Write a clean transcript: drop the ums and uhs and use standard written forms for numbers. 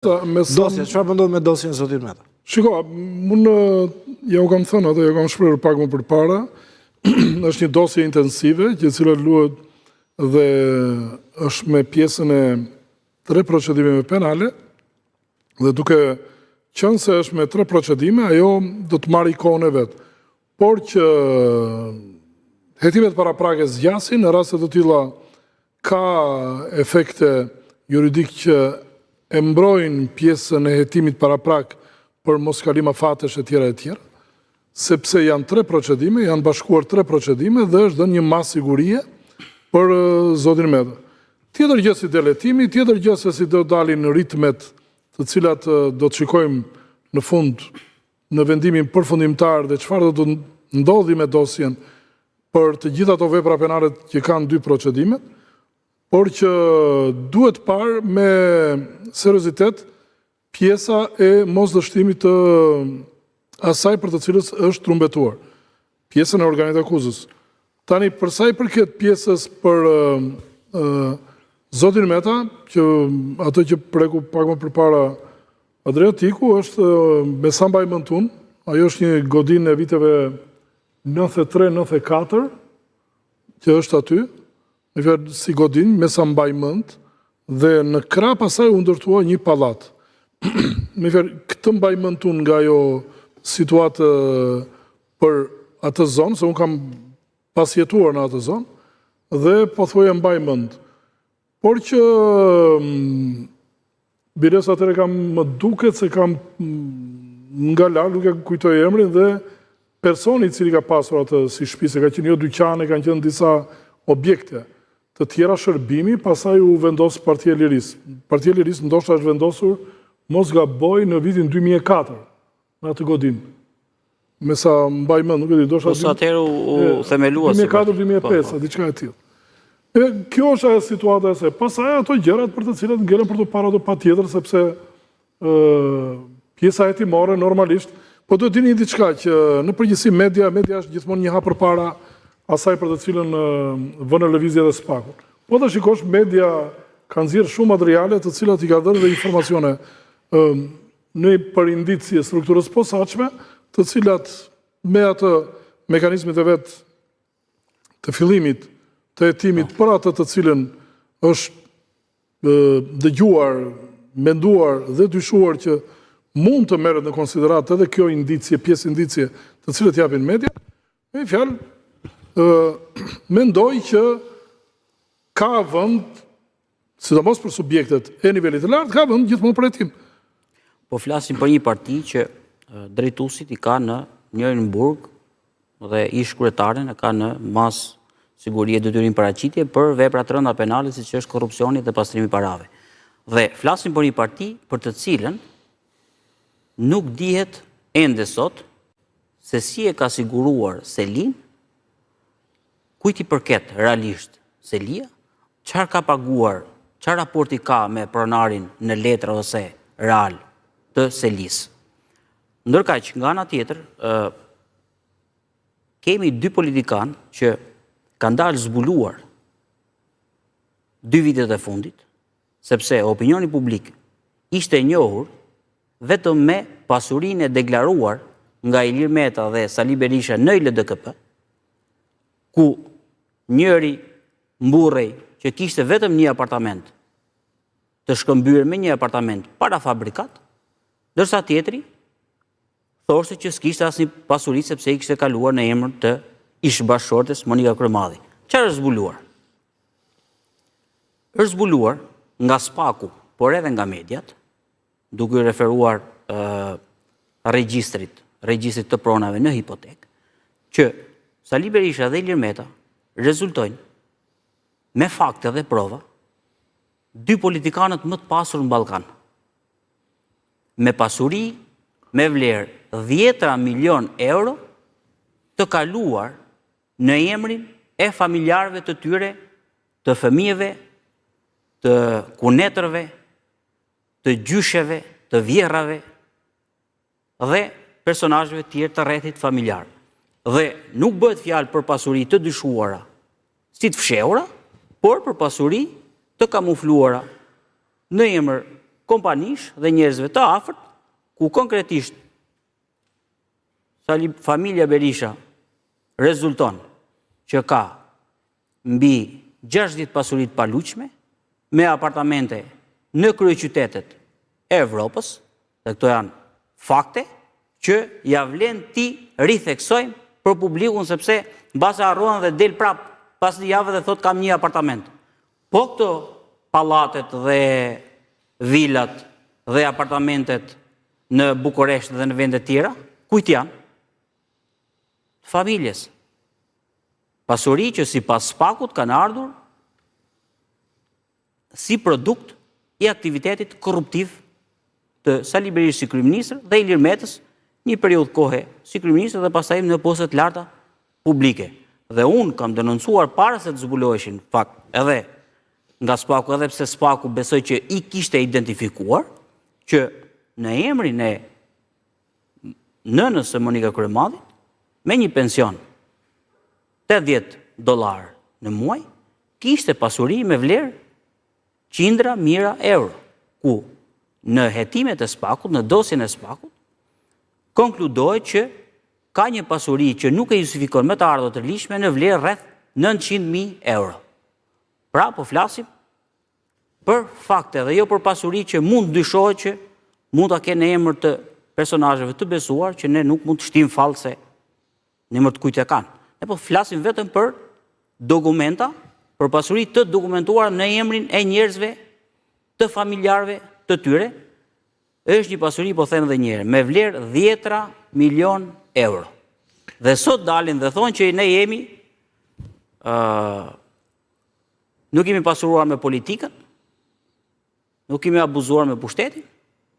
Dosje, çfarë mendon me dosjen zotin Meta? Shiko, unë ja u kam thënë atë, ja kam shprehur pak më përpara, është një dosje intensive, që cila luhet dhe është me pjesën e 3 procedimeve penale, dhe duke qenë se është me 3 procedime, ajo do të marrë kohën e vet. Por që hetimet paraprake zgjasin, në raste të tilla ka efekte juridik që e mbrojnë pjesën e hetimit paraprak për mos kalim afatesh e tjera, sepse janë 3 procedime, janë bashkuar 3 procedime dhe është dhënë një masë sigurie për zotin Meta. Tjetër gjë si deletimi, tjetër gjë se si do dalin ritmet të cilat do të shikojmë në fund në vendimin përfundimtar dhe çfarë do të ndodhi me dosjen për të gjitha ato vepra penale që kanë 2 procedimet, por që duhet parë me seriozitet pjesa e mosdështimit të asaj për të cilës është trumbetuar, pjesën e organit akuzës. Tani, për sa i përket pjesës për zotin Meta, që ato që preku pak më përpara Adriatiku, është me sa mbaj mend unë, ajo është një godinë e viteve 93-94, që është aty, në fjalë si godinë, me sa mbaj mend, dhe në krah pasaj u ndërtua një pallat. Me fjalë, këtë mbaj mend unë nga ajo situatë për atë zonë, se unë kam pasjetuar në atë zonë, dhe pothuajse mbaj mend. Por që bires atëre kam më duket se kam nga larg, nuk e kujtoj emrin, dhe personi i cili ka pasur atë si shtëpi, se ka qenë jo dyqane, kanë qenë disa objekte të tjera shërbimi, pasaj u vendos Partia e Lirisë. Partia e Lirisë ndoshta është vendosur mos gaboj në vitin 2004, në atë godinë. Me sa mbaj mend, nuk e di, ndoshta sa atëherë u themelua 2004-2005, diçka e tillë. Kjo është ajo situata e saj. Pastaj ato gjërat për të cilat ngelen për të parë ato patjetër, sepse pjesa hetimore normalisht, po duhet dini diçka që në përgjithësi media është gjithmonë një hap përpara asaj për të cilën vënë lëvizje dhe spakun. Po të shikosh, media kanë nxjerrë shumë materiale të cilat i ka dhënë dhe informacione në për indicje strukturës posaçme, të cilat me atë mekanizmit e vet të fillimit të hetimit për atë të cilën është dëgjuar, menduar dhe dyshuar që mund të merret në konsiderat edhe kjo indicje, pjesë indicje të cilët japin media, me fjalë mendoj që ka vend, sidomos për subjektet e nivelit të lartë, ka vend gjithmonë për hetim. Po flasim për një parti që drejtuesit i ka në Njorinburg dhe ish kryetaren e ka në mas siguri e detyrim paraqitje për vepra të rënda penale siç është korrupsioni dhe pastrimi i parave. Dhe flasim për një parti për të cilën nuk dihet ende sot se si e ka siguruar Selin, kujt i përket realisht Selia, çfarë ka paguar, çfarë raporti ka me pronarin në letër ose real të Selis. Ndërkaq, nga ana tjetër, kemi 2 politikanë që kanë dalë zbuluar 2 vitet e fundit, sepse opinioni publik ishte e njohur vetëm me pasurinë e deklaruar nga Ilir Meta dhe Sali Berisha në LDKP, ku njëri mburrej që kishte vetëm një apartament të shkëmbyer me një apartament para fabrikat, ndërsa tjetri thoshte që s'kishte asnjë pasuri sepse i kishte kaluar në emër të ish-bashkëshortes Monika Kryemadhi. Çfarë është zbuluar? Është zbuluar nga spaku, por edhe nga mediat, duke referuar regjistrit të pronave në hipotek, që Sali Berisha dhe Ilir Meta rezultojnë me fakte dhe prova 2 politikanët më të pasur në Ballkan. Me pasuri me vlerë 10 milion euro të kaluar në emrin e familjarëve të tyre, të fëmijëve, të kunetërve, të gjysheve, të vjerrave dhe personazheve tjerë të rrethit familjar. Dhe nuk bëhet fjalë për pasuri të dyshuara, si të fshehura, por për pasuri të kamufluara në emër kompanish dhe njerëzve të afërt, ku konkretisht familja Berisha rezulton që ka mbi 60 pasurit paluqme, me apartamente në kryeqytetet e Evropës, dhe këto janë fakte, që ja vlen ti ritheksojmë për publikun, sepse mbase harrohen dhe del prap pas një javë dhe thot kam një apartament. Po këto pallatet dhe vilat dhe apartamentet në Bukuresht dhe në vende tjera, kujt janë? Familjes. Pasuri që si pas Spakut kanë ardhur si produkt i aktivitetit korruptiv të Sali Berisha si kryeministër dhe Ilir Metës një periudhë kohe si kryeministër dhe pastaj në postet larta publike. Dhe unë kam denoncuar para se të zbuloheshin fakt edhe nga Spaku, edhe pse Spaku besoj që i kishte identifikuar që në emrin e nënës së Monika Kryemadit, me një pension $80 në muaj, kishte pasuri me vlerë qindra mijëra euro, ku në hetimet e Spakut, në dosjen e Spakut, konkludohet që ka një pasuri që nuk e justifikon me të ardhur të lishme në vlerë rreth 900.000 euro. Pra, po flasim për fakte dhe jo për pasuri që mund dyshohet që mund ta kenë në emër të personazheve të besuar që ne nuk mund të shtim fallse në emër të kujt e kanë. Ne po flasim vetëm për dokumenta, për pasuri të dokumentuar në emrin e njerëzve, të familjarëve të tyre. Është një pasuri, po them edhe një herë, me vlerë 10 milion euro. Dhe sot dalin dhe thonë që ne jemi nuk jemi pasuruar me politikën, nuk kemi abuzuar me pushtetin,